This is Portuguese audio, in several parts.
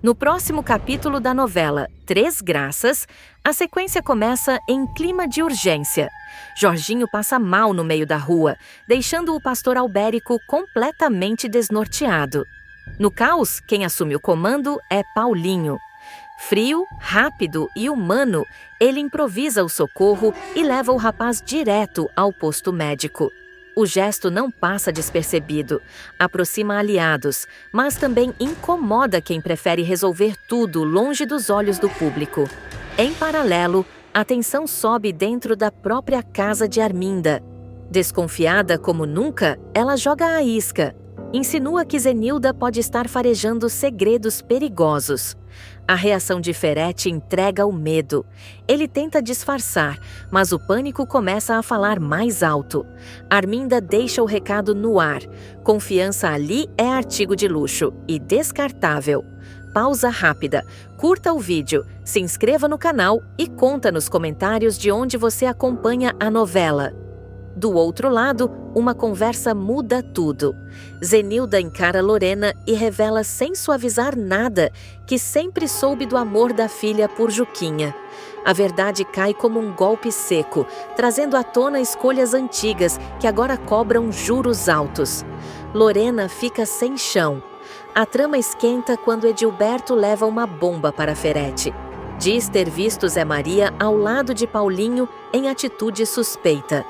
No próximo capítulo da novela Três Graças, a sequência começa em clima de urgência. Jorginho passa mal no meio da rua, deixando o pastor Albérico completamente desnorteado. No caos, quem assume o comando é Paulinho. Frio, rápido e humano, ele improvisa o socorro e leva o rapaz direto ao posto médico. O gesto não passa despercebido, aproxima aliados, mas também incomoda quem prefere resolver tudo longe dos olhos do público. Em paralelo, a tensão sobe dentro da própria casa de Arminda. Desconfiada como nunca, ela joga a isca. Insinua que Zenilda pode estar farejando segredos perigosos. A reação de Ferete entrega o medo. Ele tenta disfarçar, mas o pânico começa a falar mais alto. Arminda deixa o recado no ar. Confiança ali é artigo de luxo e descartável. Pausa rápida, curta o vídeo, se inscreva no canal e conta nos comentários de onde você acompanha a novela. Do outro lado, uma conversa muda tudo. Zenilda encara Lorena e revela sem suavizar nada que sempre soube do amor da filha por Juquinha. A verdade cai como um golpe seco, trazendo à tona escolhas antigas que agora cobram juros altos. Lorena fica sem chão. A trama esquenta quando Edilberto leva uma bomba para Ferete. Diz ter visto Zé Maria ao lado de Paulinho em atitude suspeita.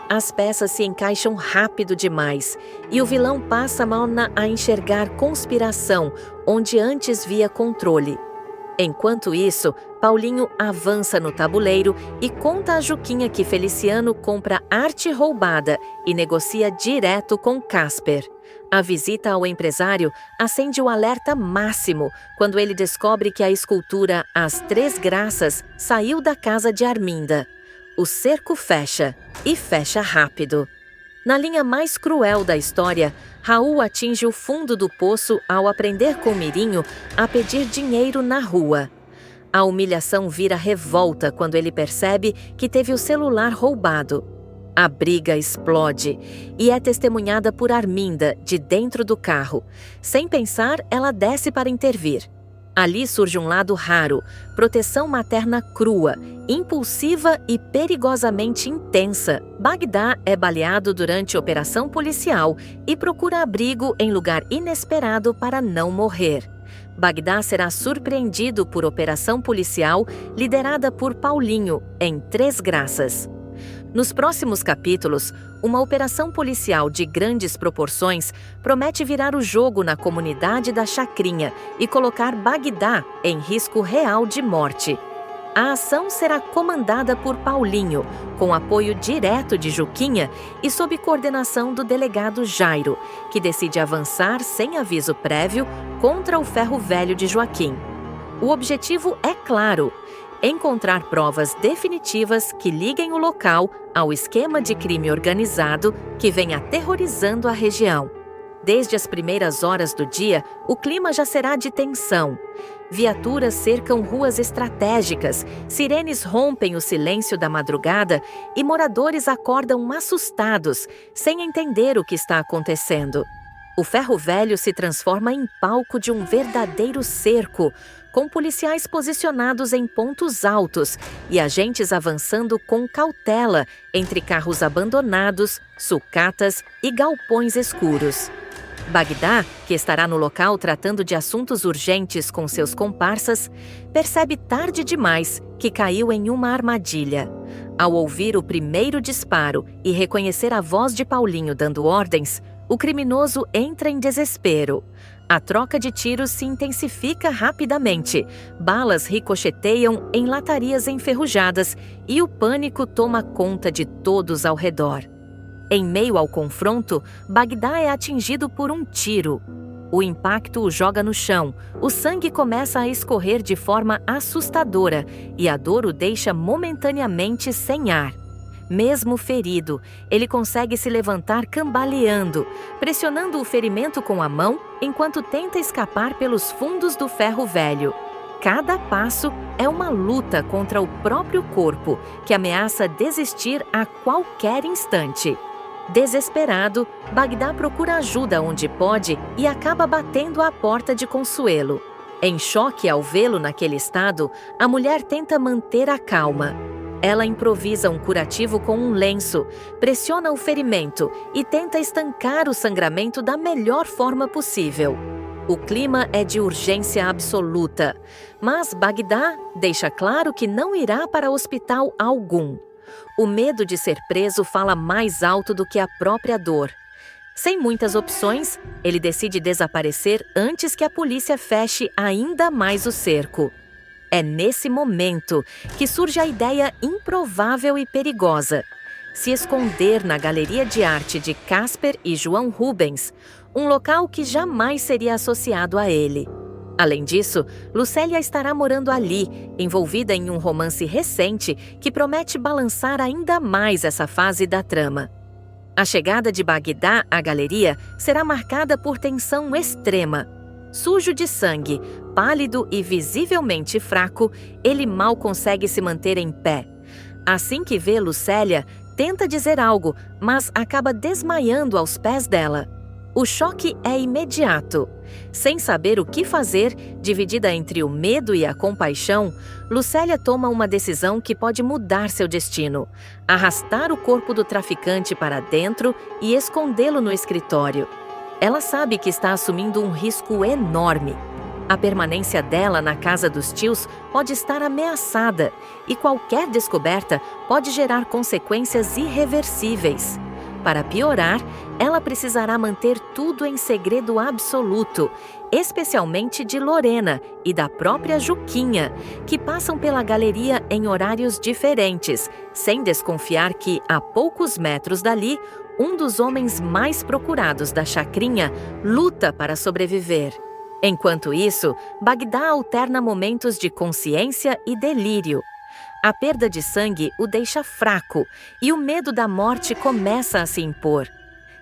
As peças se encaixam rápido demais e o vilão passa mal a enxergar conspiração, onde antes via controle. Enquanto isso, Paulinho avança no tabuleiro e conta a Juquinha que Feliciano compra arte roubada e negocia direto com Casper. A visita ao empresário acende o alerta máximo quando ele descobre que a escultura As Três Graças saiu da casa de Arminda. O cerco fecha, e fecha rápido. Na linha mais cruel da história, Raul atinge o fundo do poço ao aprender com Mirinho a pedir dinheiro na rua. A humilhação vira revolta quando ele percebe que teve o celular roubado. A briga explode e é testemunhada por Arminda, de dentro do carro. Sem pensar, ela desce para intervir. Ali surge um lado raro, proteção materna crua, impulsiva e perigosamente intensa. Bagdá é baleado durante operação policial e procura abrigo em lugar inesperado para não morrer. Bagdá será surpreendido por operação policial liderada por Paulinho, em Três Graças. Nos próximos capítulos, uma operação policial de grandes proporções promete virar o jogo na comunidade da Chacrinha e colocar Bagdá em risco real de morte. A ação será comandada por Paulinho, com apoio direto de Juquinha e sob coordenação do delegado Jairo, que decide avançar sem aviso prévio contra o ferro velho de Joaquim. O objetivo é claro: encontrar provas definitivas que liguem o local ao esquema de crime organizado que vem aterrorizando a região. Desde as primeiras horas do dia, o clima já será de tensão. Viaturas cercam ruas estratégicas, sirenes rompem o silêncio da madrugada e moradores acordam assustados, sem entender o que está acontecendo. O ferro velho se transforma em palco de um verdadeiro cerco, com policiais posicionados em pontos altos e agentes avançando com cautela entre carros abandonados, sucatas e galpões escuros. Bagdá, que estará no local tratando de assuntos urgentes com seus comparsas, percebe tarde demais que caiu em uma armadilha. Ao ouvir o primeiro disparo e reconhecer a voz de Paulinho dando ordens, o criminoso entra em desespero. A troca de tiros se intensifica rapidamente, balas ricocheteiam em latarias enferrujadas e o pânico toma conta de todos ao redor. Em meio ao confronto, Bagdá é atingido por um tiro. O impacto o joga no chão, o sangue começa a escorrer de forma assustadora e a dor o deixa momentaneamente sem ar. Mesmo ferido, ele consegue se levantar cambaleando, pressionando o ferimento com a mão enquanto tenta escapar pelos fundos do ferro velho. Cada passo é uma luta contra o próprio corpo, que ameaça desistir a qualquer instante. Desesperado, Bagdá procura ajuda onde pode e acaba batendo à porta de Consuelo. Em choque ao vê-lo naquele estado, a mulher tenta manter a calma. Ela improvisa um curativo com um lenço, pressiona o ferimento e tenta estancar o sangramento da melhor forma possível. O clima é de urgência absoluta, mas Bagdá deixa claro que não irá para hospital algum. O medo de ser preso fala mais alto do que a própria dor. Sem muitas opções, ele decide desaparecer antes que a polícia feche ainda mais o cerco. É nesse momento que surge a ideia improvável e perigosa: se esconder na galeria de arte de Caspar e João Rubens, um local que jamais seria associado a ele. Além disso, Lucélia estará morando ali, envolvida em um romance recente que promete balançar ainda mais essa fase da trama. A chegada de Bagdá à galeria será marcada por tensão extrema. Sujo de sangue, pálido e visivelmente fraco, ele mal consegue se manter em pé. Assim que vê Lucélia, tenta dizer algo, mas acaba desmaiando aos pés dela. O choque é imediato. Sem saber o que fazer, dividida entre o medo e a compaixão, Lucélia toma uma decisão que pode mudar seu destino: arrastar o corpo do traficante para dentro e escondê-lo no escritório. Ela sabe que está assumindo um risco enorme. A permanência dela na casa dos tios pode estar ameaçada e qualquer descoberta pode gerar consequências irreversíveis. Para piorar, ela precisará manter tudo em segredo absoluto, especialmente de Lorena e da própria Juquinha, que passam pela galeria em horários diferentes, sem desconfiar que, a poucos metros dali, um dos homens mais procurados da chacrinha luta para sobreviver. Enquanto isso, Bagdá alterna momentos de consciência e delírio. A perda de sangue o deixa fraco e o medo da morte começa a se impor.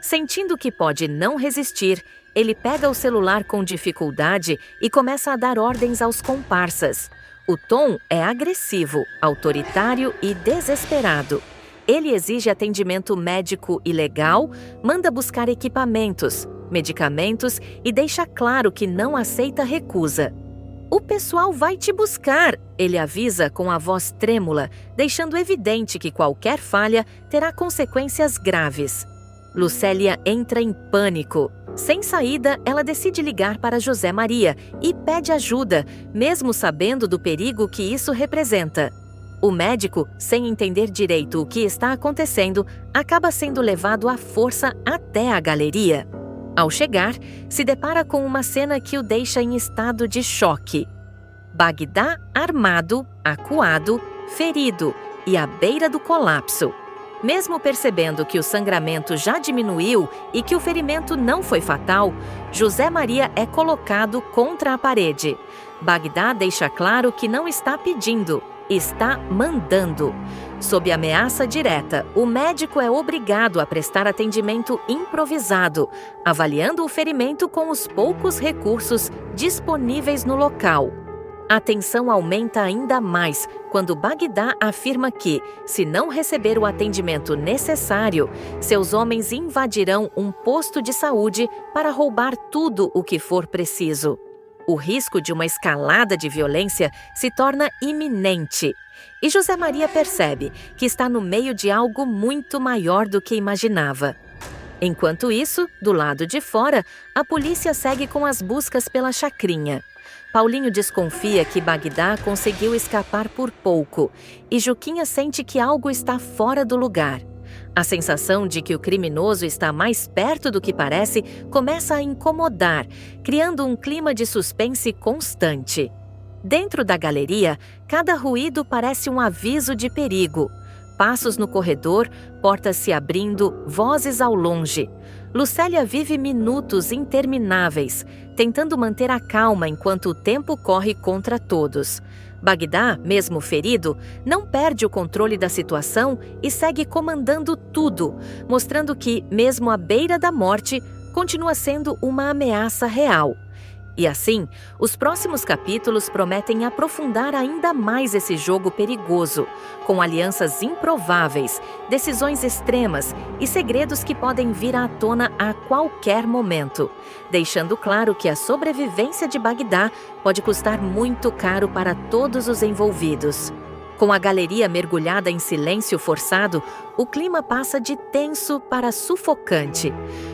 Sentindo que pode não resistir, ele pega o celular com dificuldade e começa a dar ordens aos comparsas. O tom é agressivo, autoritário e desesperado. Ele exige atendimento médico e legal, manda buscar equipamentos, medicamentos e deixa claro que não aceita recusa. "O pessoal vai te buscar", ele avisa com a voz trêmula, deixando evidente que qualquer falha terá consequências graves. Lucélia entra em pânico. Sem saída, ela decide ligar para José Maria e pede ajuda, mesmo sabendo do perigo que isso representa. O médico, sem entender direito o que está acontecendo, acaba sendo levado à força até a galeria. Ao chegar, se depara com uma cena que o deixa em estado de choque. Bagdá armado, acuado, ferido e à beira do colapso. Mesmo percebendo que o sangramento já diminuiu e que o ferimento não foi fatal, José Maria é colocado contra a parede. Bagdá deixa claro que não está pedindo, está mandando. Sob ameaça direta, o médico é obrigado a prestar atendimento improvisado, avaliando o ferimento com os poucos recursos disponíveis no local. A tensão aumenta ainda mais quando Bagdá afirma que, se não receber o atendimento necessário, seus homens invadirão um posto de saúde para roubar tudo o que for preciso. O risco de uma escalada de violência se torna iminente. E José Maria percebe que está no meio de algo muito maior do que imaginava. Enquanto isso, do lado de fora, a polícia segue com as buscas pela chacrinha. Paulinho desconfia que Bagdá conseguiu escapar por pouco e Juquinha sente que algo está fora do lugar. A sensação de que o criminoso está mais perto do que parece começa a incomodar, criando um clima de suspense constante. Dentro da galeria, cada ruído parece um aviso de perigo. Passos no corredor, portas se abrindo, vozes ao longe. Lucélia vive minutos intermináveis, tentando manter a calma enquanto o tempo corre contra todos. Bagdá, mesmo ferido, não perde o controle da situação e segue comandando tudo, mostrando que, mesmo à beira da morte, continua sendo uma ameaça real. E assim, os próximos capítulos prometem aprofundar ainda mais esse jogo perigoso, com alianças improváveis, decisões extremas e segredos que podem vir à tona a qualquer momento, deixando claro que a sobrevivência de Bagdá pode custar muito caro para todos os envolvidos. Com a galeria mergulhada em silêncio forçado, o clima passa de tenso para sufocante.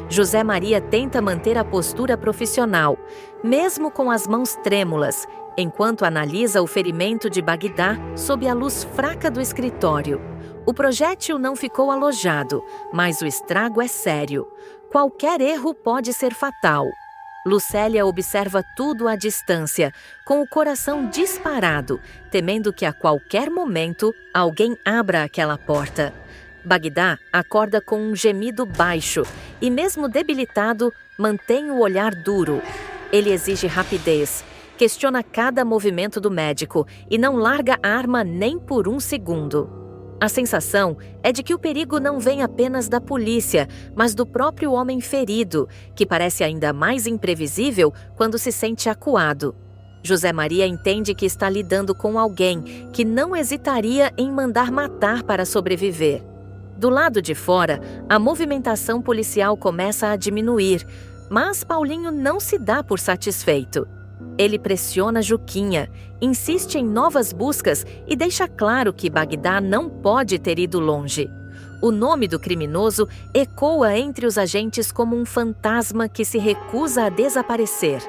José Maria tenta manter a postura profissional, mesmo com as mãos trêmulas, enquanto analisa o ferimento de Bagdá sob a luz fraca do escritório. O projétil não ficou alojado, mas o estrago é sério. Qualquer erro pode ser fatal. Lucélia observa tudo à distância, com o coração disparado, temendo que a qualquer momento alguém abra aquela porta. Bagdá acorda com um gemido baixo e, mesmo debilitado, mantém o olhar duro. Ele exige rapidez, questiona cada movimento do médico e não larga a arma nem por um segundo. A sensação é de que o perigo não vem apenas da polícia, mas do próprio homem ferido, que parece ainda mais imprevisível quando se sente acuado. José Maria entende que está lidando com alguém que não hesitaria em mandar matar para sobreviver. Do lado de fora, a movimentação policial começa a diminuir, mas Paulinho não se dá por satisfeito. Ele pressiona Juquinha, insiste em novas buscas e deixa claro que Bagdá não pode ter ido longe. O nome do criminoso ecoa entre os agentes como um fantasma que se recusa a desaparecer.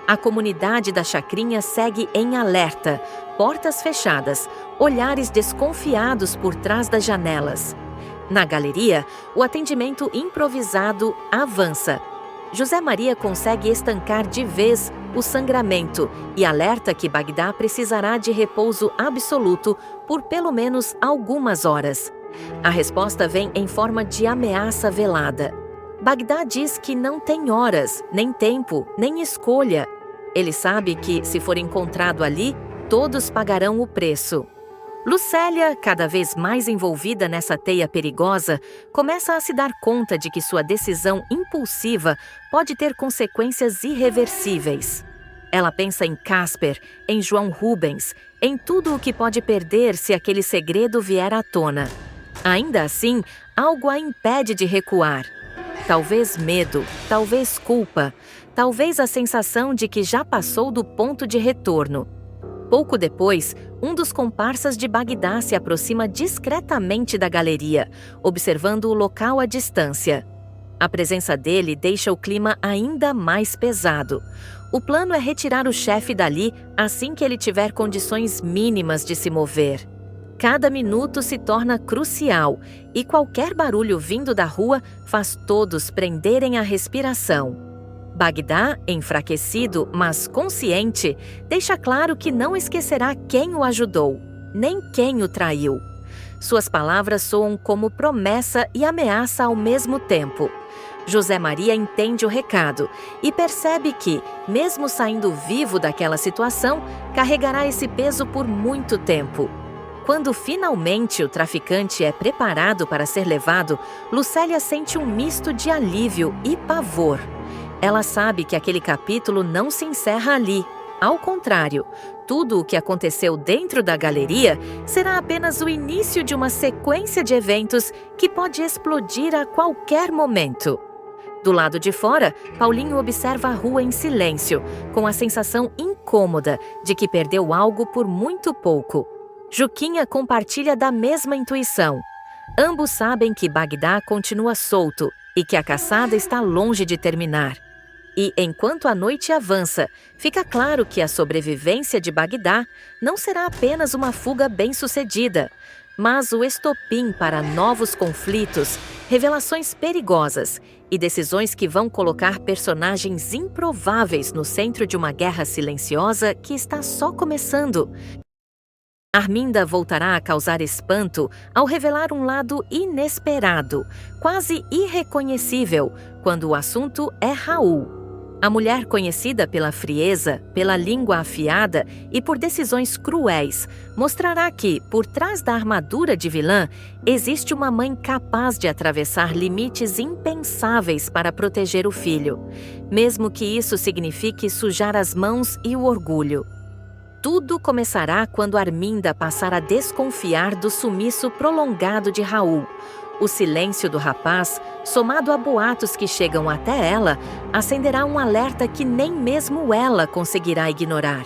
A comunidade da Chacrinha segue em alerta, portas fechadas, olhares desconfiados por trás das janelas. Na galeria, o atendimento improvisado avança. José Maria consegue estancar de vez o sangramento e alerta que Bagdá precisará de repouso absoluto por pelo menos algumas horas. A resposta vem em forma de ameaça velada. Bagdá diz que não tem horas, nem tempo, nem escolha. Ele sabe que, se for encontrado ali, todos pagarão o preço. Lucélia, cada vez mais envolvida nessa teia perigosa, começa a se dar conta de que sua decisão impulsiva pode ter consequências irreversíveis. Ela pensa em Casper, em João Rubens, em tudo o que pode perder se aquele segredo vier à tona. Ainda assim, algo a impede de recuar. Talvez medo, talvez culpa, talvez a sensação de que já passou do ponto de retorno. Pouco depois, um dos comparsas de Bagdá se aproxima discretamente da galeria, observando o local à distância. A presença dele deixa o clima ainda mais pesado. O plano é retirar o chefe dali assim que ele tiver condições mínimas de se mover. Cada minuto se torna crucial e qualquer barulho vindo da rua faz todos prenderem a respiração. Bagdá, enfraquecido, mas consciente, deixa claro que não esquecerá quem o ajudou, nem quem o traiu. Suas palavras soam como promessa e ameaça ao mesmo tempo. José Maria entende o recado e percebe que, mesmo saindo vivo daquela situação, carregará esse peso por muito tempo. Quando finalmente o traficante é preparado para ser levado, Lucélia sente um misto de alívio e pavor. Ela sabe que aquele capítulo não se encerra ali. Ao contrário, tudo o que aconteceu dentro da galeria será apenas o início de uma sequência de eventos que pode explodir a qualquer momento. Do lado de fora, Paulinho observa a rua em silêncio, com a sensação incômoda de que perdeu algo por muito pouco. Juquinha compartilha da mesma intuição. Ambos sabem que Bagdá continua solto e que a caçada está longe de terminar. E, enquanto a noite avança, fica claro que a sobrevivência de Bagdá não será apenas uma fuga bem-sucedida, mas o estopim para novos conflitos, revelações perigosas e decisões que vão colocar personagens improváveis no centro de uma guerra silenciosa que está só começando. Arminda voltará a causar espanto ao revelar um lado inesperado, quase irreconhecível, quando o assunto é Raul. A mulher, conhecida pela frieza, pela língua afiada e por decisões cruéis, mostrará que, por trás da armadura de vilã, existe uma mãe capaz de atravessar limites impensáveis para proteger o filho, mesmo que isso signifique sujar as mãos e o orgulho. Tudo começará quando Arminda passar a desconfiar do sumiço prolongado de Raul. O silêncio do rapaz, somado a boatos que chegam até ela, acenderá um alerta que nem mesmo ela conseguirá ignorar.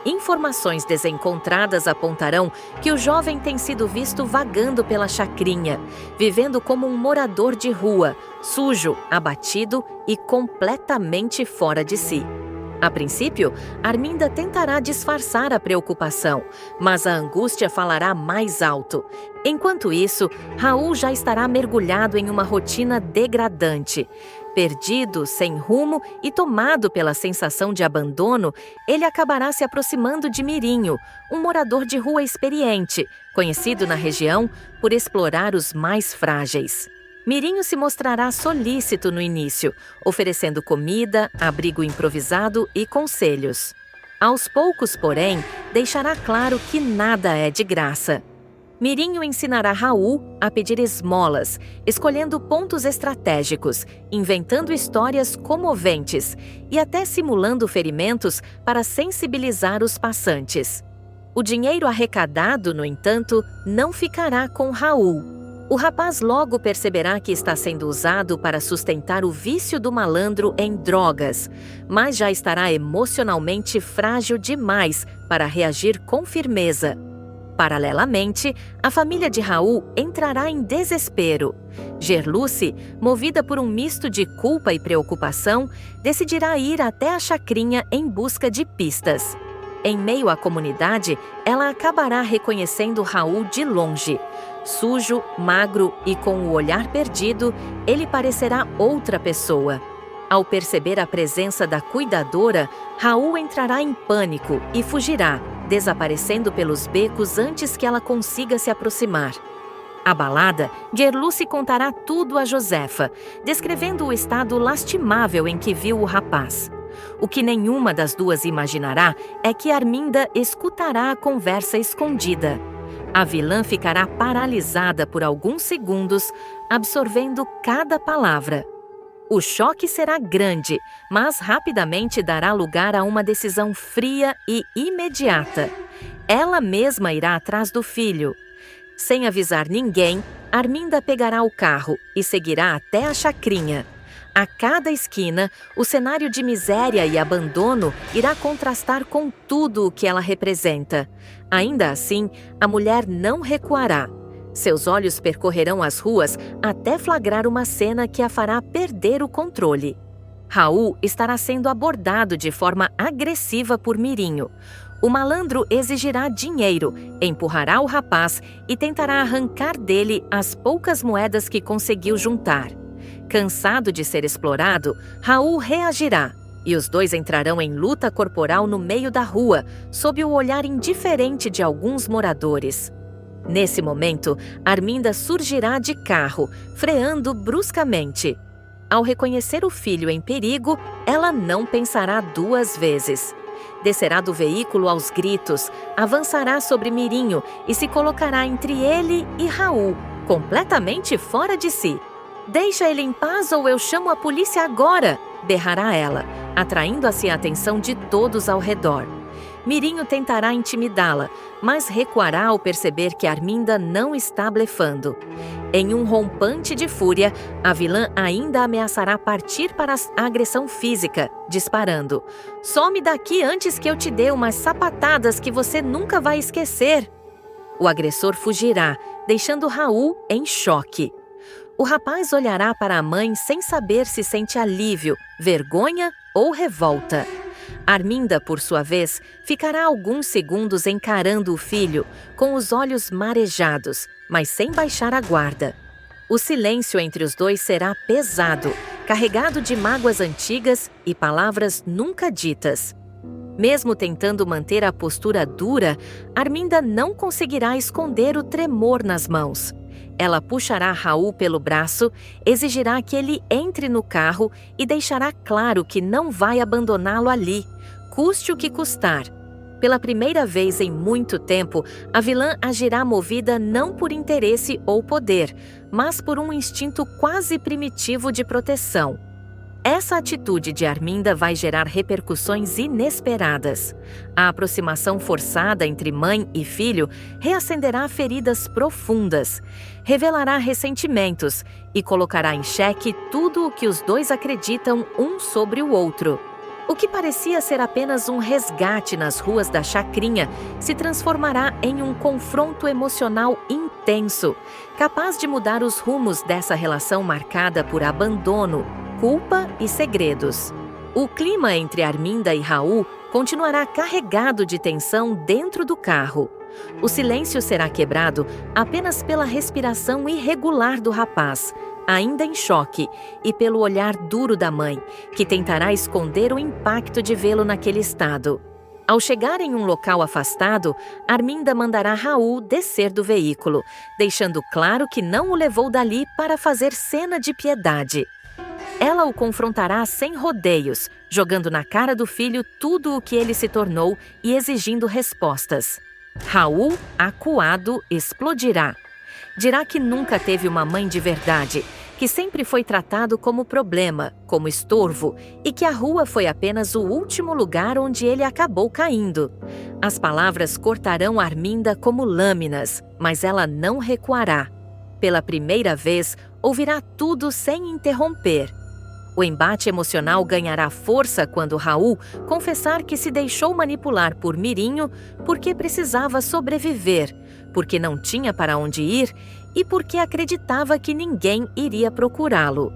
Informações desencontradas apontarão que o jovem tem sido visto vagando pela chacrinha, vivendo como um morador de rua, sujo, abatido e completamente fora de si. A princípio, Arminda tentará disfarçar a preocupação, mas a angústia falará mais alto. Enquanto isso, Raul já estará mergulhado em uma rotina degradante. Perdido, sem rumo e tomado pela sensação de abandono, ele acabará se aproximando de Mirinho, um morador de rua experiente, conhecido na região por explorar os mais frágeis. Mirinho se mostrará solícito no início, oferecendo comida, abrigo improvisado e conselhos. Aos poucos, porém, deixará claro que nada é de graça. Mirinho ensinará Raul a pedir esmolas, escolhendo pontos estratégicos, inventando histórias comoventes e até simulando ferimentos para sensibilizar os passantes. O dinheiro arrecadado, no entanto, não ficará com Raul. O rapaz logo perceberá que está sendo usado para sustentar o vício do malandro em drogas, mas já estará emocionalmente frágil demais para reagir com firmeza. Paralelamente, a família de Raul entrará em desespero. Gerluce, movida por um misto de culpa e preocupação, decidirá ir até a chacrinha em busca de pistas. Em meio à comunidade, ela acabará reconhecendo Raul de longe. Sujo, magro e com o olhar perdido, ele parecerá outra pessoa. Ao perceber a presença da cuidadora, Raul entrará em pânico e fugirá, desaparecendo pelos becos antes que ela consiga se aproximar. Abalada, Gerluce contará tudo a Josefa, descrevendo o estado lastimável em que viu o rapaz. O que nenhuma das duas imaginará é que Arminda escutará a conversa escondida. A vilã ficará paralisada por alguns segundos, absorvendo cada palavra. O choque será grande, mas rapidamente dará lugar a uma decisão fria e imediata. Ela mesma irá atrás do filho. Sem avisar ninguém, Arminda pegará o carro e seguirá até a chacrinha. A cada esquina, o cenário de miséria e abandono irá contrastar com tudo o que ela representa. Ainda assim, a mulher não recuará. Seus olhos percorrerão as ruas até flagrar uma cena que a fará perder o controle. Raul estará sendo abordado de forma agressiva por Mirinho. O malandro exigirá dinheiro, empurrará o rapaz e tentará arrancar dele as poucas moedas que conseguiu juntar. Cansado de ser explorado, Raul reagirá e os dois entrarão em luta corporal no meio da rua, sob o olhar indiferente de alguns moradores. Nesse momento, Arminda surgirá de carro, freando bruscamente. Ao reconhecer o filho em perigo, ela não pensará duas vezes. Descerá do veículo aos gritos, avançará sobre Mirinho e se colocará entre ele e Raul, completamente fora de si. "Deixa ele em paz ou eu chamo a polícia agora!" berrará ela, atraindo assim a atenção de todos ao redor. Mirinho tentará intimidá-la, mas recuará ao perceber que Arminda não está blefando. Em um rompante de fúria, a vilã ainda ameaçará partir para a agressão física, disparando: "Some daqui antes que eu te dê umas sapatadas que você nunca vai esquecer!" O agressor fugirá, deixando Raul em choque. O rapaz olhará para a mãe sem saber se sente alívio, vergonha ou revolta. Arminda, por sua vez, ficará alguns segundos encarando o filho, com os olhos marejados, mas sem baixar a guarda. O silêncio entre os dois será pesado, carregado de mágoas antigas e palavras nunca ditas. Mesmo tentando manter a postura dura, Arminda não conseguirá esconder o tremor nas mãos. Ela puxará Raul pelo braço, exigirá que ele entre no carro e deixará claro que não vai abandoná-lo ali, custe o que custar. Pela primeira vez em muito tempo, a vilã agirá movida não por interesse ou poder, mas por um instinto quase primitivo de proteção. Essa atitude de Arminda vai gerar repercussões inesperadas. A aproximação forçada entre mãe e filho reacenderá feridas profundas, revelará ressentimentos e colocará em xeque tudo o que os dois acreditam um sobre o outro. O que parecia ser apenas um resgate nas ruas da chacrinha se transformará em um confronto emocional intenso, capaz de mudar os rumos dessa relação marcada por abandono, culpa e segredos. O clima entre Arminda e Raul continuará carregado de tensão dentro do carro. O silêncio será quebrado apenas pela respiração irregular do rapaz, ainda em choque, e pelo olhar duro da mãe, que tentará esconder o impacto de vê-lo naquele estado. Ao chegar em um local afastado, Arminda mandará Raul descer do veículo, deixando claro que não o levou dali para fazer cena de piedade. Ela o confrontará sem rodeios, jogando na cara do filho tudo o que ele se tornou e exigindo respostas. Raul, acuado, explodirá. Dirá que nunca teve uma mãe de verdade, que sempre foi tratado como problema, como estorvo, e que a rua foi apenas o último lugar onde ele acabou caindo. As palavras cortarão Arminda como lâminas, mas ela não recuará. Pela primeira vez, ouvirá tudo sem interromper. O embate emocional ganhará força quando Raul confessar que se deixou manipular por Mirinho porque precisava sobreviver, porque não tinha para onde ir e porque acreditava que ninguém iria procurá-lo.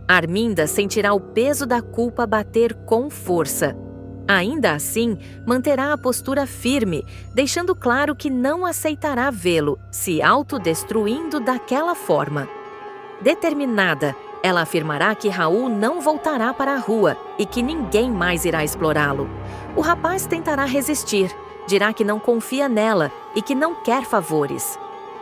Arminda sentirá o peso da culpa bater com força. Ainda assim, manterá a postura firme, deixando claro que não aceitará vê-lo se autodestruindo daquela forma. Determinada, ela afirmará que Raul não voltará para a rua e que ninguém mais irá explorá-lo. O rapaz tentará resistir, dirá que não confia nela e que não quer favores.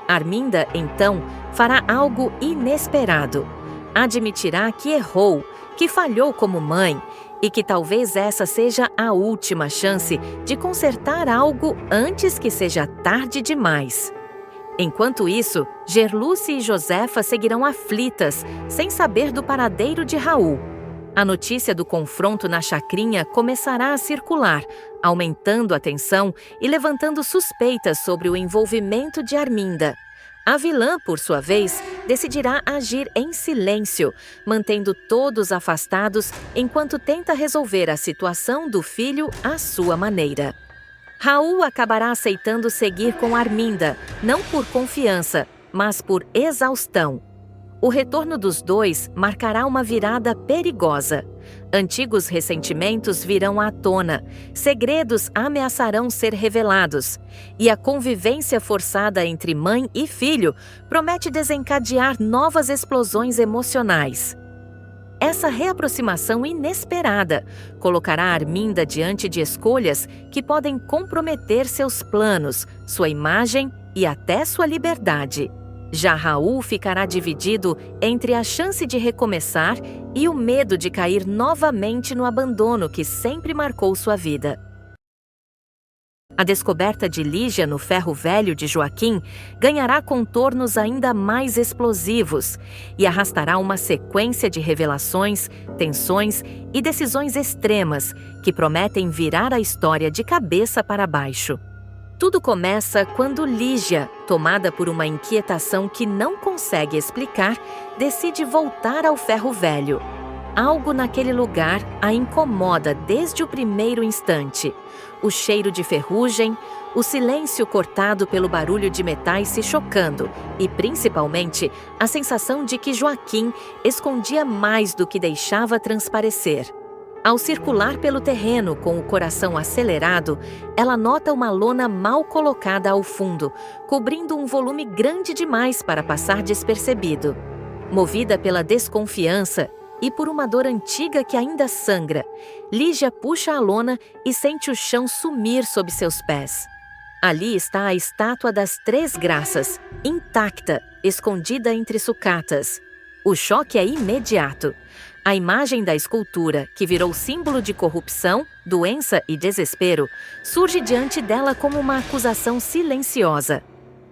Arminda, então, fará algo inesperado. Admitirá que errou, que falhou como mãe e que talvez essa seja a última chance de consertar algo antes que seja tarde demais. Enquanto isso, Gerluce e Josefa seguirão aflitas, sem saber do paradeiro de Raul. A notícia do confronto na chacrinha começará a circular, aumentando a tensão e levantando suspeitas sobre o envolvimento de Arminda. A vilã, por sua vez, decidirá agir em silêncio, mantendo todos afastados enquanto tenta resolver a situação do filho à sua maneira. Raul acabará aceitando seguir com Arminda, não por confiança, mas por exaustão. O retorno dos dois marcará uma virada perigosa. Antigos ressentimentos virão à tona, segredos ameaçarão ser revelados, e a convivência forçada entre mãe e filho promete desencadear novas explosões emocionais. Essa reaproximação inesperada colocará Arminda diante de escolhas que podem comprometer seus planos, sua imagem e até sua liberdade. Já Raul ficará dividido entre a chance de recomeçar e o medo de cair novamente no abandono que sempre marcou sua vida. A descoberta de Lígia no ferro velho de Joaquim ganhará contornos ainda mais explosivos e arrastará uma sequência de revelações, tensões e decisões extremas que prometem virar a história de cabeça para baixo. Tudo começa quando Lígia, tomada por uma inquietação que não consegue explicar, decide voltar ao ferro velho. Algo naquele lugar a incomoda desde o primeiro instante. O cheiro de ferrugem, o silêncio cortado pelo barulho de metais se chocando e, principalmente, a sensação de que Joaquim escondia mais do que deixava transparecer. Ao circular pelo terreno com o coração acelerado, ela nota uma lona mal colocada ao fundo, cobrindo um volume grande demais para passar despercebido. Movida pela desconfiança e por uma dor antiga que ainda sangra, Lígia puxa a lona e sente o chão sumir sob seus pés. Ali está a estátua das Três Graças, intacta, escondida entre sucatas. O choque é imediato. A imagem da escultura, que virou símbolo de corrupção, doença e desespero, surge diante dela como uma acusação silenciosa.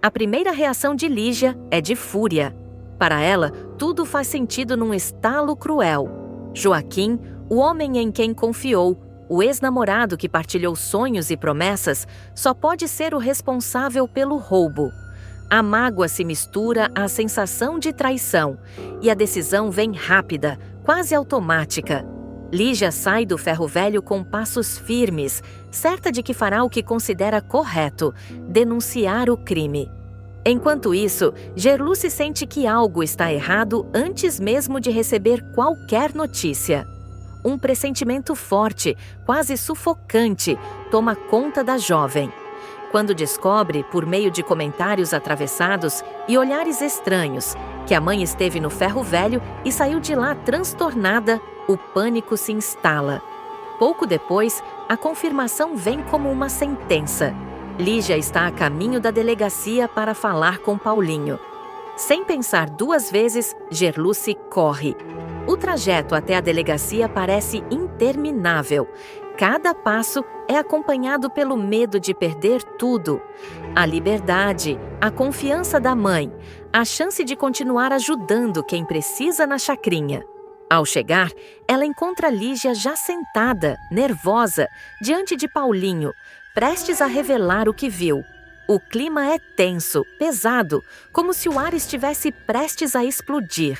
A primeira reação de Lígia é de fúria. Para ela, tudo faz sentido num estalo cruel. Joaquim, o homem em quem confiou, o ex-namorado que partilhou sonhos e promessas, só pode ser o responsável pelo roubo. A mágoa se mistura à sensação de traição, e a decisão vem rápida, quase automática. Lígia sai do ferro velho com passos firmes, certa de que fará o que considera correto, denunciar o crime. Enquanto isso, Gerluce sente que algo está errado antes mesmo de receber qualquer notícia. Um pressentimento forte, quase sufocante, toma conta da jovem. Quando descobre, por meio de comentários atravessados e olhares estranhos, que a mãe esteve no ferro velho e saiu de lá transtornada, o pânico se instala. Pouco depois, a confirmação vem como uma sentença. Lígia está a caminho da delegacia para falar com Paulinho. Sem pensar duas vezes, Gerluce corre. O trajeto até a delegacia parece interminável. Cada passo é acompanhado pelo medo de perder tudo. A liberdade, a confiança da mãe, a chance de continuar ajudando quem precisa na chacrinha. Ao chegar, ela encontra Lígia já sentada, nervosa, diante de Paulinho, prestes a revelar o que viu. O clima é tenso, pesado, como se o ar estivesse prestes a explodir.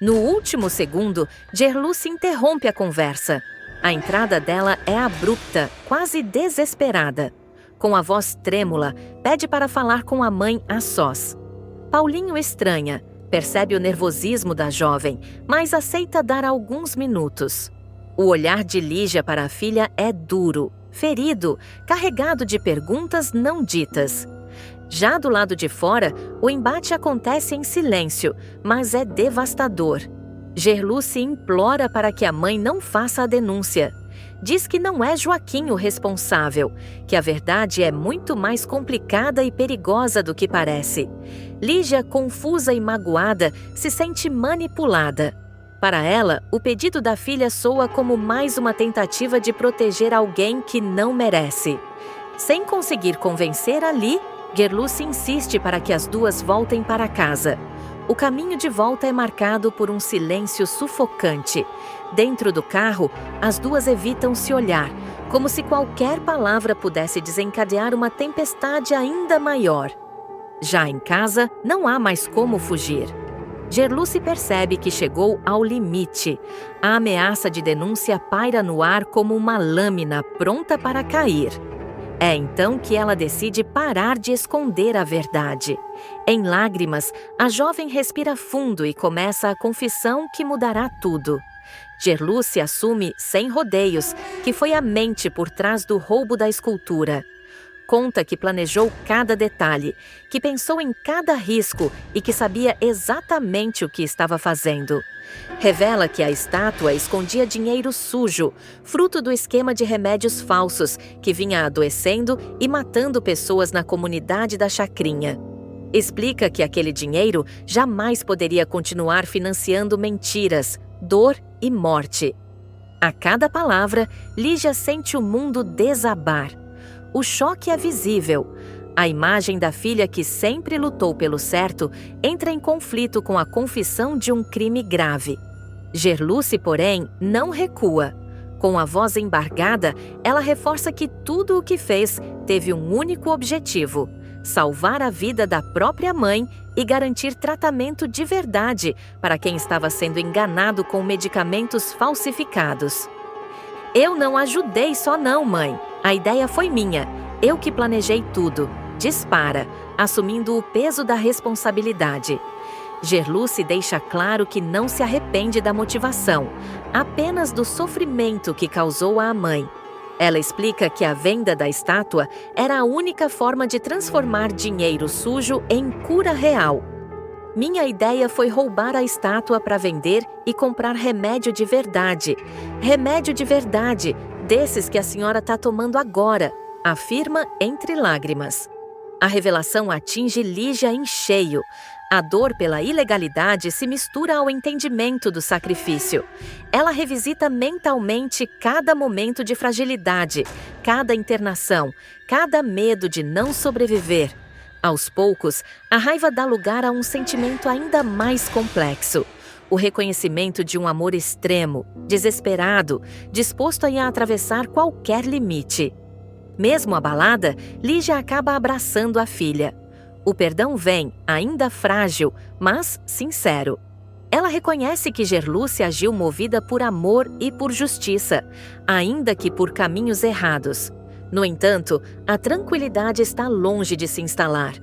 No último segundo, Gerluce interrompe a conversa. A entrada dela é abrupta, quase desesperada. Com a voz trêmula, pede para falar com a mãe a sós. Paulinho estranha, percebe o nervosismo da jovem, mas aceita dar alguns minutos. O olhar de Lígia para a filha é duro, ferido, carregado de perguntas não ditas. Já do lado de fora, o embate acontece em silêncio, mas é devastador. Gerluce implora para que a mãe não faça a denúncia. Diz que não é Joaquim o responsável, que a verdade é muito mais complicada e perigosa do que parece. Lígia, confusa e magoada, se sente manipulada. Para ela, o pedido da filha soa como mais uma tentativa de proteger alguém que não merece. Sem conseguir convencer ali, Gerluce insiste para que as duas voltem para casa. O caminho de volta é marcado por um silêncio sufocante. Dentro do carro, as duas evitam se olhar, como se qualquer palavra pudesse desencadear uma tempestade ainda maior. Já em casa, não há mais como fugir. Gerluce percebe que chegou ao limite. A ameaça de denúncia paira no ar como uma lâmina pronta para cair. É então que ela decide parar de esconder a verdade. Em lágrimas, a jovem respira fundo e começa a confissão que mudará tudo. Gerluce assume, sem rodeios, que foi a mente por trás do roubo da escultura. Conta que planejou cada detalhe, que pensou em cada risco e que sabia exatamente o que estava fazendo. Revela que a estátua escondia dinheiro sujo, fruto do esquema de remédios falsos que vinha adoecendo e matando pessoas na comunidade da Chacrinha. Explica que aquele dinheiro jamais poderia continuar financiando mentiras, dor e morte. A cada palavra, Lígia sente o mundo desabar. O choque é visível. A imagem da filha que sempre lutou pelo certo entra em conflito com a confissão de um crime grave. Gerluce, porém, não recua. Com a voz embargada, ela reforça que tudo o que fez teve um único objetivo: salvar a vida da própria mãe e garantir tratamento de verdade para quem estava sendo enganado com medicamentos falsificados. Eu não ajudei só não, mãe. A ideia foi minha. Eu que planejei tudo. Dispara, assumindo o peso da responsabilidade. Gerluce deixa claro que não se arrepende da motivação, apenas do sofrimento que causou à mãe. Ela explica que a venda da estátua era a única forma de transformar dinheiro sujo em cura real. Minha ideia foi roubar a estátua para vender e comprar remédio de verdade. Remédio de verdade, desses que a senhora está tomando agora. afirma entre lágrimas. A revelação atinge Lígia em cheio. A dor pela ilegalidade se mistura ao entendimento do sacrifício. Ela revisita mentalmente cada momento de fragilidade, cada internação, cada medo de não sobreviver. Aos poucos, a raiva dá lugar a um sentimento ainda mais complexo. O reconhecimento de um amor extremo, desesperado, disposto a ir atravessar qualquer limite. Mesmo abalada, Lígia acaba abraçando a filha. O perdão vem, ainda frágil, mas sincero. Ela reconhece que Gerluce agiu movida por amor e por justiça, ainda que por caminhos errados. No entanto, a tranquilidade está longe de se instalar.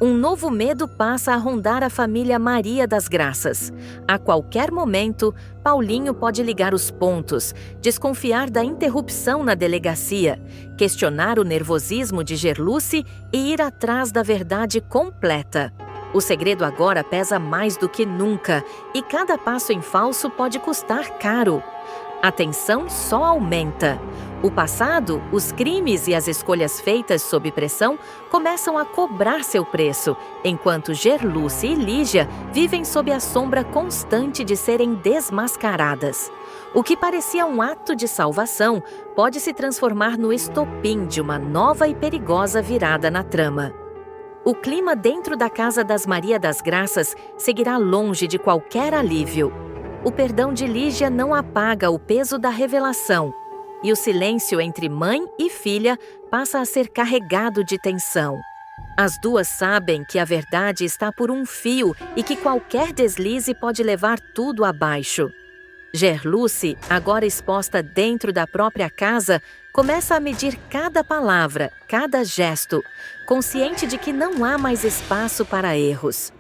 Um novo medo passa a rondar a família Maria das Graças. A qualquer momento, Paulinho pode ligar os pontos, desconfiar da interrupção na delegacia, questionar o nervosismo de Gerluce e ir atrás da verdade completa. O segredo agora pesa mais do que nunca e cada passo em falso pode custar caro. A tensão só aumenta. O passado, os crimes e as escolhas feitas sob pressão começam a cobrar seu preço, enquanto Gerluce e Lígia vivem sob a sombra constante de serem desmascaradas. O que parecia um ato de salvação pode se transformar no estopim de uma nova e perigosa virada na trama. O clima dentro da casa das Maria das Graças seguirá longe de qualquer alívio. O perdão de Lígia não apaga o peso da revelação, e o silêncio entre mãe e filha passa a ser carregado de tensão. As duas sabem que a verdade está por um fio e que qualquer deslize pode levar tudo abaixo. Gerluce, agora exposta dentro da própria casa, começa a medir cada palavra, cada gesto, consciente de que não há mais espaço para erros.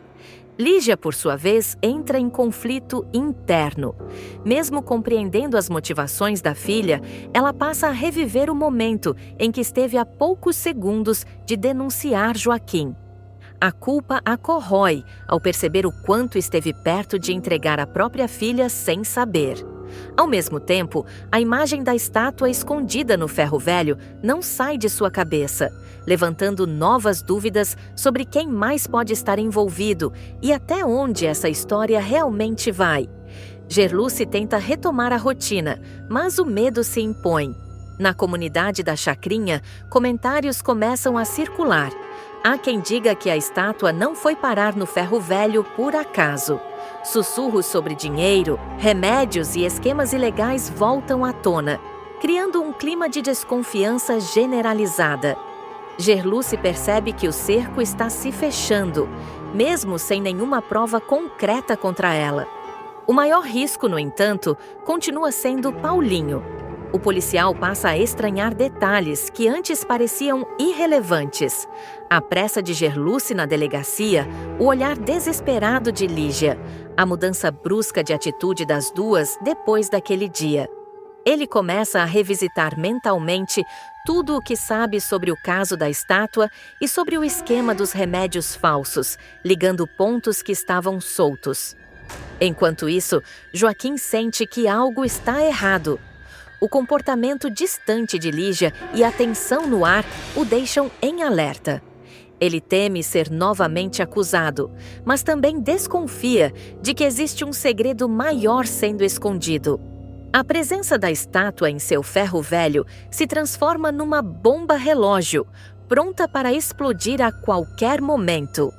Lígia, por sua vez, entra em conflito interno. Mesmo compreendendo as motivações da filha, ela passa a reviver o momento em que esteve a poucos segundos de denunciar Joaquim. A culpa a corrói ao perceber o quanto esteve perto de entregar a própria filha sem saber. Ao mesmo tempo, a imagem da estátua escondida no ferro velho não sai de sua cabeça, levantando novas dúvidas sobre quem mais pode estar envolvido e até onde essa história realmente vai. Gerluce tenta retomar a rotina, mas o medo se impõe. Na comunidade da Chacrinha, comentários começam a circular. Há quem diga que a estátua não foi parar no ferro velho por acaso. Sussurros sobre dinheiro, remédios e esquemas ilegais voltam à tona, criando um clima de desconfiança generalizada. Gerluce percebe que o cerco está se fechando, mesmo sem nenhuma prova concreta contra ela. O maior risco, no entanto, continua sendo Paulinho. O policial passa a estranhar detalhes que antes pareciam irrelevantes. A pressa de Gerluce na delegacia, o olhar desesperado de Lígia, a mudança brusca de atitude das duas depois daquele dia. Ele começa a revisitar mentalmente tudo o que sabe sobre o caso da estátua e sobre o esquema dos remédios falsos, ligando pontos que estavam soltos. Enquanto isso, Joaquim sente que algo está errado. O comportamento distante de Lígia e a tensão no ar o deixam em alerta. Ele teme ser novamente acusado, mas também desconfia de que existe um segredo maior sendo escondido. A presença da estátua em seu ferro velho se transforma numa bomba relógio, pronta para explodir a qualquer momento.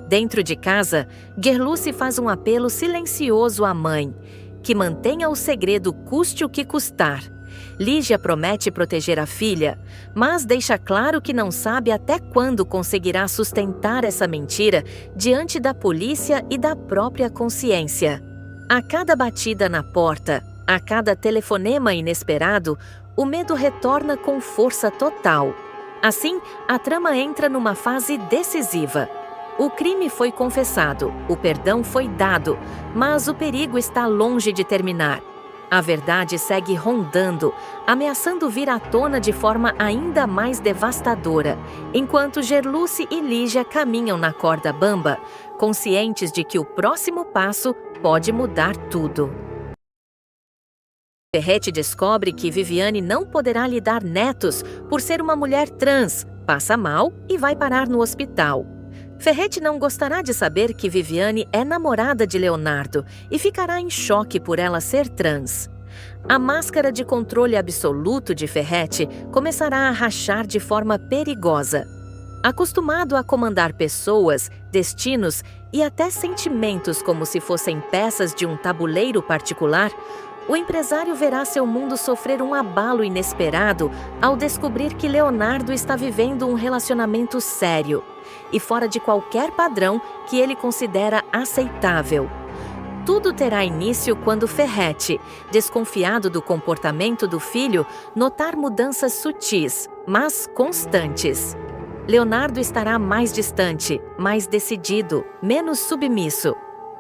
Dentro de casa, Gerluce faz um apelo silencioso à mãe, que mantenha o segredo custe o que custar. Lígia promete proteger a filha, mas deixa claro que não sabe até quando conseguirá sustentar essa mentira diante da polícia e da própria consciência. A cada batida na porta, a cada telefonema inesperado, o medo retorna com força total. Assim, a trama entra numa fase decisiva. O crime foi confessado, o perdão foi dado, mas o perigo está longe de terminar. A verdade segue rondando, ameaçando vir à tona de forma ainda mais devastadora, enquanto Gerluce e Lígia caminham na corda bamba, conscientes de que o próximo passo pode mudar tudo. Ferrete descobre que Viviane não poderá lhe dar netos por ser uma mulher trans, passa mal e vai parar no hospital. Ferrete não gostará de saber que Viviane é namorada de Leonardo e ficará em choque por ela ser trans. A máscara de controle absoluto de Ferrete começará a rachar de forma perigosa. Acostumado a comandar pessoas, destinos e até sentimentos como se fossem peças de um tabuleiro particular, o empresário verá seu mundo sofrer um abalo inesperado ao descobrir que Leonardo está vivendo um relacionamento sério e fora de qualquer padrão que ele considera aceitável. Tudo terá início quando Ferrete, desconfiado do comportamento do filho, notar mudanças sutis, mas constantes. Leonardo estará mais distante, mais decidido, menos submisso.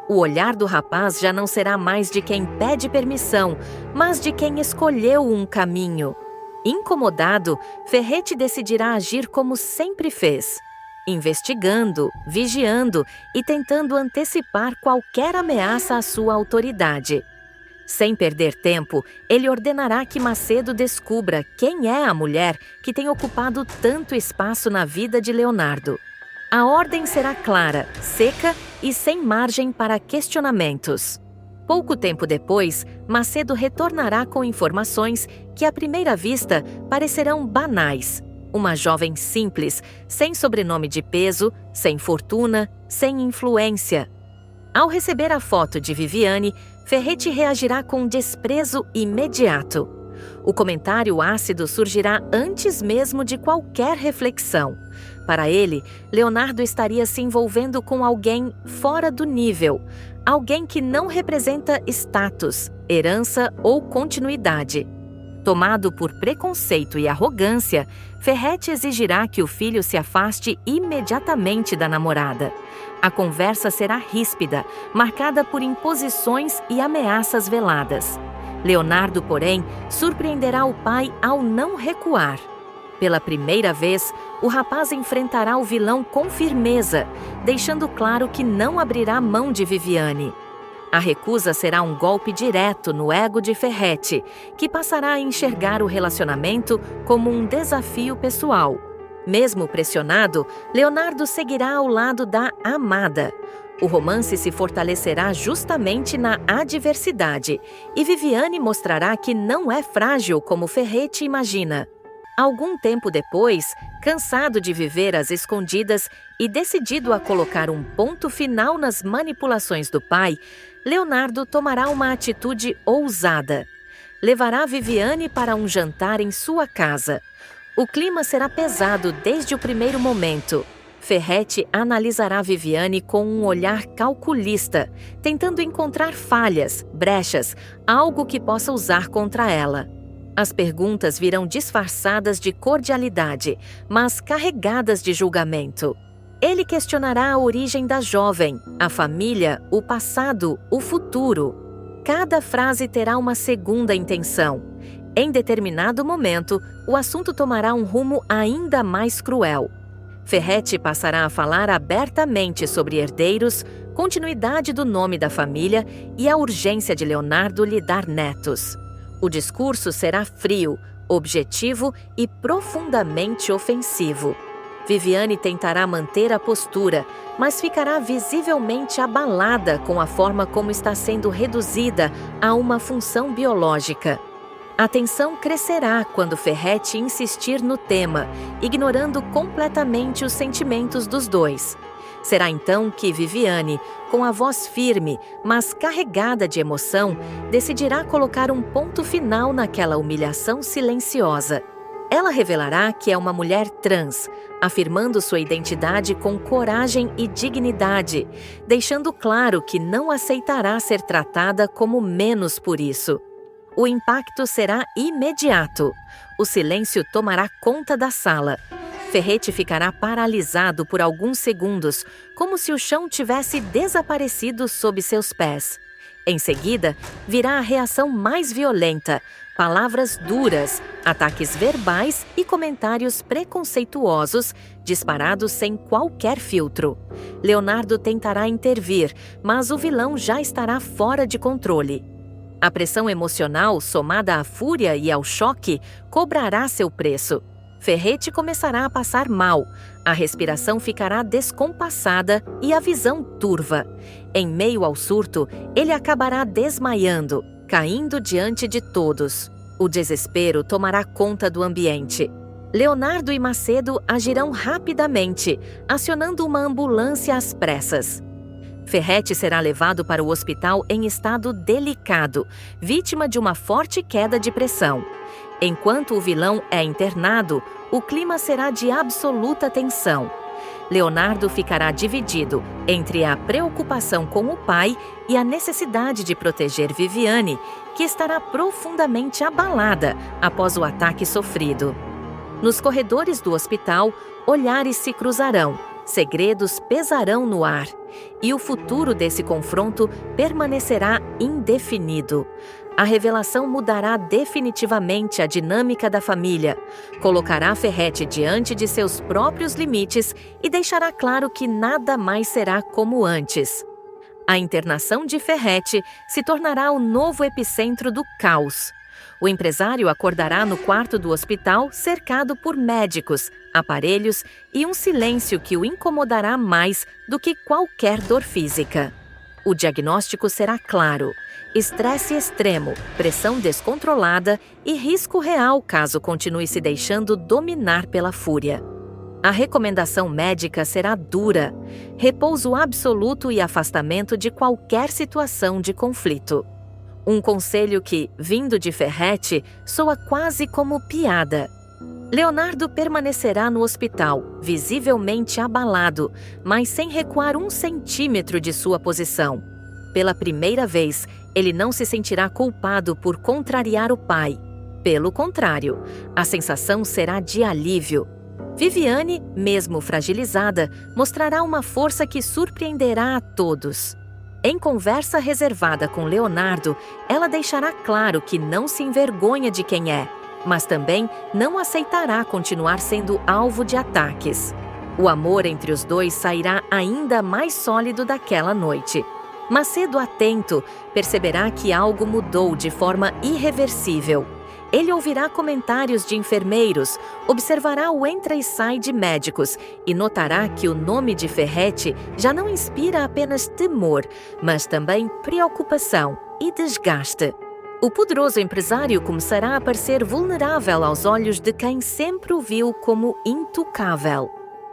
O olhar do rapaz já não será mais de quem pede permissão, mas de quem escolheu um caminho. Incomodado, Ferrete decidirá agir como sempre fez, investigando, vigiando e tentando antecipar qualquer ameaça à sua autoridade. Sem perder tempo, ele ordenará que Macedo descubra quem é a mulher que tem ocupado tanto espaço na vida de Leonardo. A ordem será clara, seca e sem margem para questionamentos. Pouco tempo depois, Macedo retornará com informações que à primeira vista parecerão banais. Uma jovem simples, sem sobrenome de peso, sem fortuna, sem influência. Ao receber a foto de Viviane, Ferrete reagirá com desprezo imediato. O comentário ácido surgirá antes mesmo de qualquer reflexão. Para ele, Leonardo estaria se envolvendo com alguém fora do nível, alguém que não representa status, herança ou continuidade. Tomado por preconceito e arrogância, Ferrete exigirá que o filho se afaste imediatamente da namorada. A conversa será ríspida, marcada por imposições e ameaças veladas. Leonardo, porém, surpreenderá o pai ao não recuar. Pela primeira vez, o rapaz enfrentará o vilão com firmeza, deixando claro que não abrirá mão de Viviane. A recusa será um golpe direto no ego de Ferrete, que passará a enxergar o relacionamento como um desafio pessoal. Mesmo pressionado, Leonardo seguirá ao lado da amada. O romance se fortalecerá justamente na adversidade, e Viviane mostrará que não é frágil como Ferrete imagina. Algum tempo depois, cansado de viver às escondidas e decidido a colocar um ponto final nas manipulações do pai, Leonardo tomará uma atitude ousada. Levará Viviane para um jantar em sua casa. O clima será pesado desde o primeiro momento. Ferrete analisará Viviane com um olhar calculista, tentando encontrar falhas, brechas, algo que possa usar contra ela. As perguntas virão disfarçadas de cordialidade, mas carregadas de julgamento. Ele questionará a origem da jovem, a família, o passado, o futuro. Cada frase terá uma segunda intenção. Em determinado momento, o assunto tomará um rumo ainda mais cruel. Ferrete passará a falar abertamente sobre herdeiros, continuidade do nome da família e a urgência de Leonardo lhe dar netos. O discurso será frio, objetivo e profundamente ofensivo. Viviane tentará manter a postura, mas ficará visivelmente abalada com a forma como está sendo reduzida a uma função biológica. A tensão crescerá quando Ferrete insistir no tema, ignorando completamente os sentimentos dos dois. Será então que Viviane, com a voz firme, mas carregada de emoção, decidirá colocar um ponto final naquela humilhação silenciosa. Ela revelará que é uma mulher trans, afirmando sua identidade com coragem e dignidade, deixando claro que não aceitará ser tratada como menos por isso. O impacto será imediato. O silêncio tomará conta da sala. Ferrete ficará paralisado por alguns segundos, como se o chão tivesse desaparecido sob seus pés. Em seguida, virá a reação mais violenta, palavras duras, ataques verbais e comentários preconceituosos, disparados sem qualquer filtro. Leonardo tentará intervir, mas o vilão já estará fora de controle. A pressão emocional, somada à fúria e ao choque, cobrará seu preço. Ferrete começará a passar mal, a respiração ficará descompassada e a visão turva. Em meio ao surto, ele acabará desmaiando, caindo diante de todos. O desespero tomará conta do ambiente. Leonardo e Macedo agirão rapidamente, acionando uma ambulância às pressas. Ferrete será levado para o hospital em estado delicado, vítima de uma forte queda de pressão. Enquanto o vilão é internado, o clima será de absoluta tensão. Leonardo ficará dividido entre a preocupação com o pai e a necessidade de proteger Viviane, que estará profundamente abalada após o ataque sofrido. Nos corredores do hospital, olhares se cruzarão, segredos pesarão no ar, e o futuro desse confronto permanecerá indefinido. A revelação mudará definitivamente a dinâmica da família, colocará Ferrete diante de seus próprios limites e deixará claro que nada mais será como antes. A internação de Ferrete se tornará o novo epicentro do caos. O empresário acordará no quarto do hospital cercado por médicos, aparelhos e um silêncio que o incomodará mais do que qualquer dor física. O diagnóstico será claro: estresse extremo, pressão descontrolada e risco real caso continue se deixando dominar pela fúria. A recomendação médica será dura: repouso absoluto e afastamento de qualquer situação de conflito. Um conselho que, vindo de Ferrete, soa quase como piada. Leonardo permanecerá no hospital, visivelmente abalado, mas sem recuar 1 centímetro de sua posição. Pela primeira vez, ele não se sentirá culpado por contrariar o pai. Pelo contrário, a sensação será de alívio. Viviane, mesmo fragilizada, mostrará uma força que surpreenderá a todos. Em conversa reservada com Leonardo, ela deixará claro que não se envergonha de quem é, mas também não aceitará continuar sendo alvo de ataques. O amor entre os dois sairá ainda mais sólido daquela noite. Macedo, atento, perceberá que algo mudou de forma irreversível. Ele ouvirá comentários de enfermeiros, observará o entra e sai de médicos e notará que o nome de Ferrete já não inspira apenas temor, mas também preocupação e desgaste. O poderoso empresário começará a parecer vulnerável aos olhos de quem sempre o viu como intocável.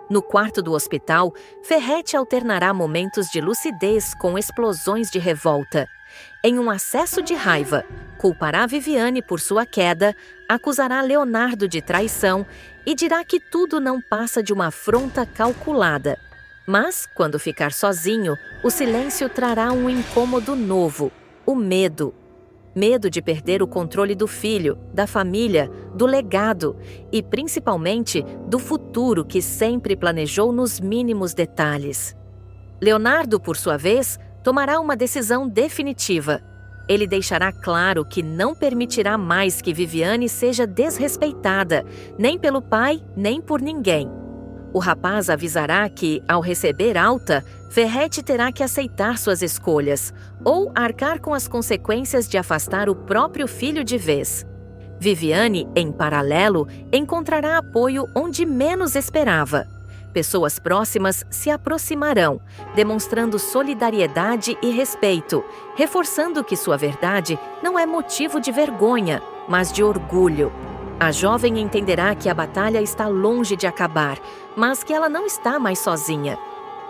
No quarto do hospital, Ferrete alternará momentos de lucidez com explosões de revolta. Em um acesso de raiva, culpará Viviane por sua queda, acusará Leonardo de traição e dirá que tudo não passa de uma afronta calculada. Mas, quando ficar sozinho, o silêncio trará um incômodo novo: o medo. Medo de perder o controle do filho, da família, do legado e, principalmente, do futuro que sempre planejou nos mínimos detalhes. Leonardo, por sua vez, tomará uma decisão definitiva. Ele deixará claro que não permitirá mais que Viviane seja desrespeitada, nem pelo pai, nem por ninguém. O rapaz avisará que, ao receber alta, Ferrete terá que aceitar suas escolhas ou arcar com as consequências de afastar o próprio filho de vez. Viviane, em paralelo, encontrará apoio onde menos esperava. Pessoas próximas se aproximarão, demonstrando solidariedade e respeito, reforçando que sua verdade não é motivo de vergonha, mas de orgulho. A jovem entenderá que a batalha está longe de acabar, mas que ela não está mais sozinha.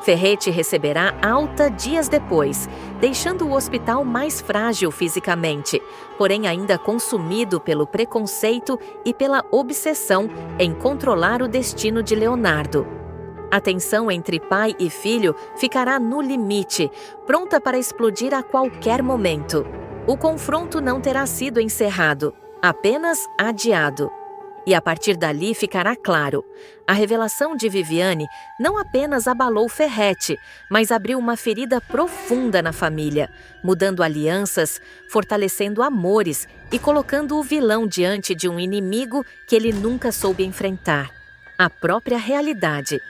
Ferrete receberá alta dias depois, deixando o hospital mais frágil fisicamente, porém ainda consumido pelo preconceito e pela obsessão em controlar o destino de Leonardo. A tensão entre pai e filho ficará no limite, pronta para explodir a qualquer momento. O confronto não terá sido encerrado, apenas adiado. E a partir dali ficará claro: a revelação de Viviane não apenas abalou Ferrete, mas abriu uma ferida profunda na família, mudando alianças, fortalecendo amores e colocando o vilão diante de um inimigo que ele nunca soube enfrentar: a própria realidade.